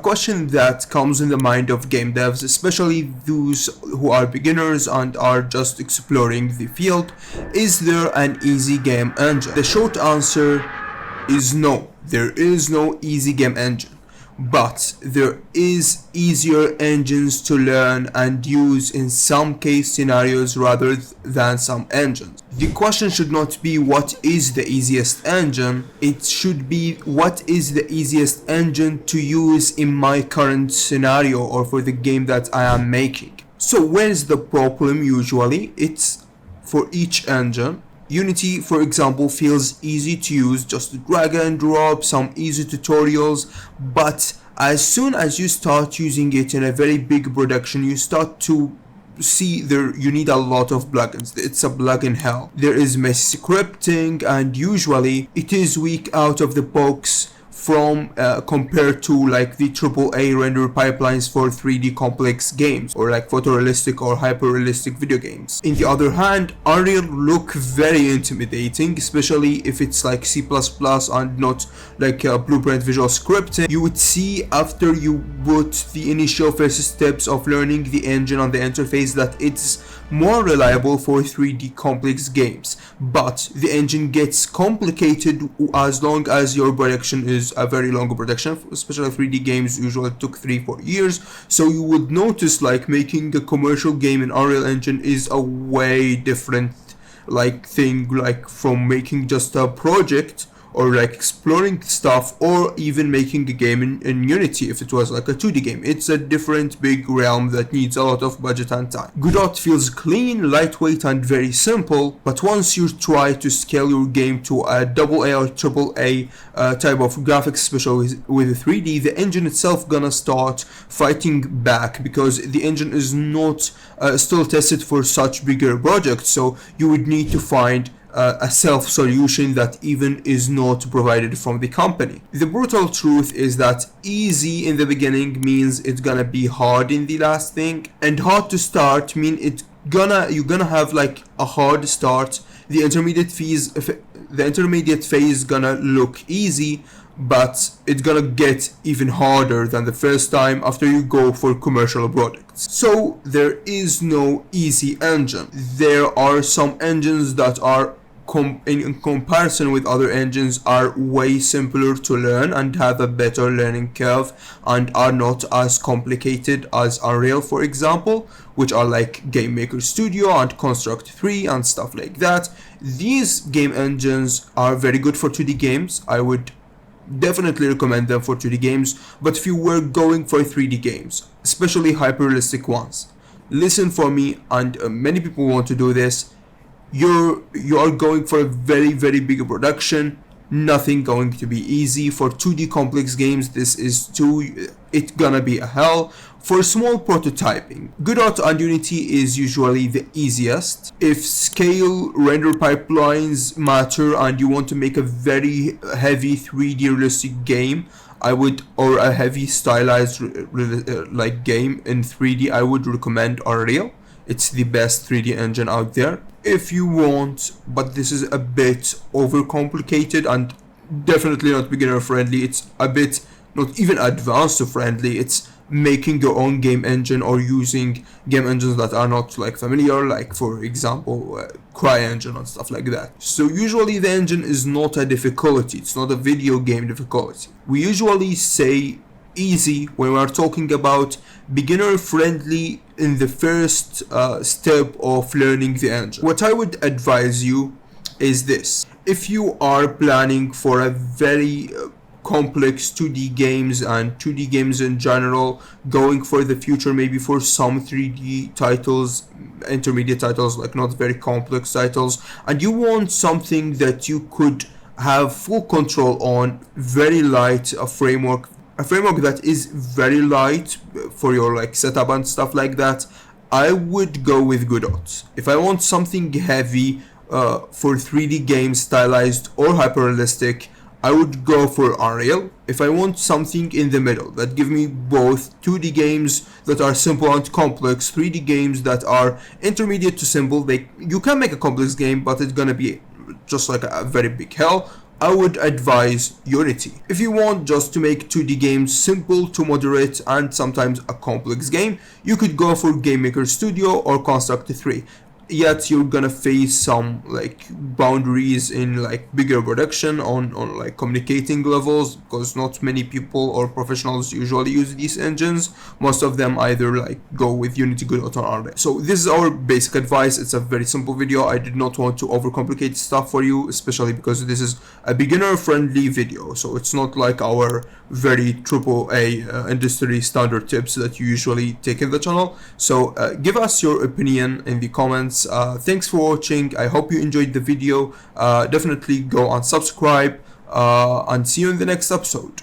question that comes in the mind of game devs, especially those who are beginners and are just exploring the field: is there an easy game engine? The short answer is no. There is no easy game engine. But there is easier engines to learn and use in some case scenarios rather than some engines. The question should not be what is the easiest engine, it should be what is the easiest engine to use in my current scenario or for the game that I am making. So where is the problem usually? It's for each engine. Unity, for example, feels easy to use, just drag and drop, some easy tutorials, but as soon as you start using it in a very big production, you start to see you need a lot of plugins. It's a plugin hell. There is messy scripting, and usually it is weak out of the box from compared to like the AAA render pipelines for 3D complex games or like photorealistic or hyper-realistic video games. In the other hand, Unreal look very intimidating, especially if it's like C++ and not like Blueprint visual scripting. You would see after you put the initial first steps of learning the engine on the interface that it's more reliable for 3D complex games, but the engine gets complicated as long as your production is a very long production. Especially 3D games usually took 3-4 years, so you would notice like making a commercial game in Unreal Engine is a way different like thing, like from making just a project or like exploring stuff, or even making a game in Unity if it was like a 2D game. It's a different big realm that needs a lot of budget and time. Godot feels clean, lightweight and very simple, but once you try to scale your game to a AA or AAA type of graphics, especially with 3D, the engine itself gonna start fighting back because the engine is not still tested for such bigger projects, so you would need to find a self-solution that even is not provided from the company. The brutal truth is that easy in the beginning means it's gonna be hard in the last thing, and hard to start mean you're gonna have like a hard start. The intermediate phase gonna look easy, but it's gonna get even harder than the first time after you go for commercial products. So there is no easy engine. There are some engines that are in comparison with other engines are way simpler to learn and have a better learning curve and are not as complicated as Unreal, for example, which are like Game Maker Studio and Construct 3 and stuff like that. These game engines are very good for 2D games. I would definitely recommend them for 2D games, but if you were going for 3D games, especially hyper-realistic ones, listen for me, and many people want to do this. You are going for a very big production. Nothing going to be easy. For 2D complex games, it's gonna be a hell. For small prototyping, Godot and Unity is usually the easiest. If scale render pipelines matter and you want to make a very heavy 3D realistic game, or a heavy stylized like game in 3D, I would recommend Unreal. It's the best 3D engine out there. If you want, but this is a bit overcomplicated and definitely not beginner friendly. It's a bit not even advanced friendly. It's making your own game engine or using game engines that are not like familiar, like for example CryEngine and stuff like that. So usually the engine is not a difficulty. It's not a video game difficulty. We usually say easy when we are talking about beginner friendly in the first step of learning the engine. What I would advise you is this: if you are planning for a very complex 2D games and 2D games in general, going for the future, maybe for some 3D titles, intermediate titles, like not very complex titles, and you want something that you could have full control on, very light, a framework that is very light for your like setup and stuff like that, I would go with Godot. If I want something heavy for 3D games, stylized or hyper-realistic, I would go for Unreal. If I want something in the middle that give me both 2D games that are simple and complex, 3D games that are intermediate to simple, you can make a complex game, but it's gonna be just like a very big hell, I would advise Unity. If you want just to make 2D games simple to moderate and sometimes a complex game, you could go for Game Maker Studio or Construct 3. Yet you're gonna face some like boundaries in like bigger production on like communicating levels, because not many people or professionals usually use these engines. Most of them either like go with Unity, Godot, or Unreal. So this is our basic advice. It's a very simple video. I did not want to overcomplicate stuff for you, especially because this is a beginner friendly video, so it's not like our very AAA industry standard tips that you usually take in the channel. So give us your opinion in the comments. Thanks for watching. I hope you enjoyed the video. Definitely go and subscribe, and see you in the next episode.